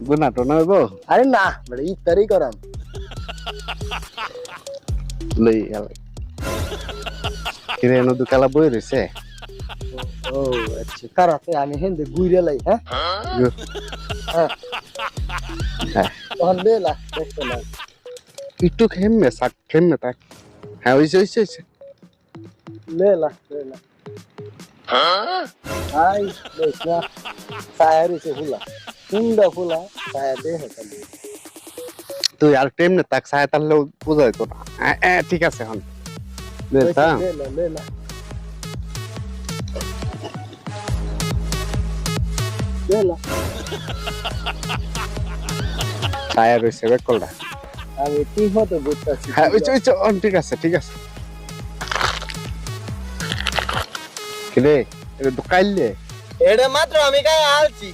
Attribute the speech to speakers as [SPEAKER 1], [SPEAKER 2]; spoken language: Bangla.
[SPEAKER 1] গুনা তো নইব
[SPEAKER 2] আরে না মানে ইফতারি করাম
[SPEAKER 1] লই গেল কিরে নদু কালা বই রইছে
[SPEAKER 2] ও আচ্ছা কারাতে আমি হেন্দে গুইরে লাই হ্যাঁ হ্যাঁ
[SPEAKER 1] হ্যাঁ
[SPEAKER 2] তখন লেলা দেখতে না
[SPEAKER 1] একটু খেমে সাক খেমে তাক হ্যাঁ হইছে
[SPEAKER 2] লেলা আই দেখ না সায়ার এসে ফুলা কুন্ডা ফুলা সায়া দে হেতাম
[SPEAKER 1] তুই আর টেমনে তাক সায় তাহলে বুঝা যেত না ঠিক আছে হন লেতা
[SPEAKER 2] লেলা
[SPEAKER 1] সায়া রইছে বেকলটা
[SPEAKER 2] আমি ঠিক মতো বুঝতেছি
[SPEAKER 1] হ্যাঁ ওইছে ঠিক আছে কিরে এটা তো কাইলে
[SPEAKER 2] এটা মাত্র আমি গায়ে আলছি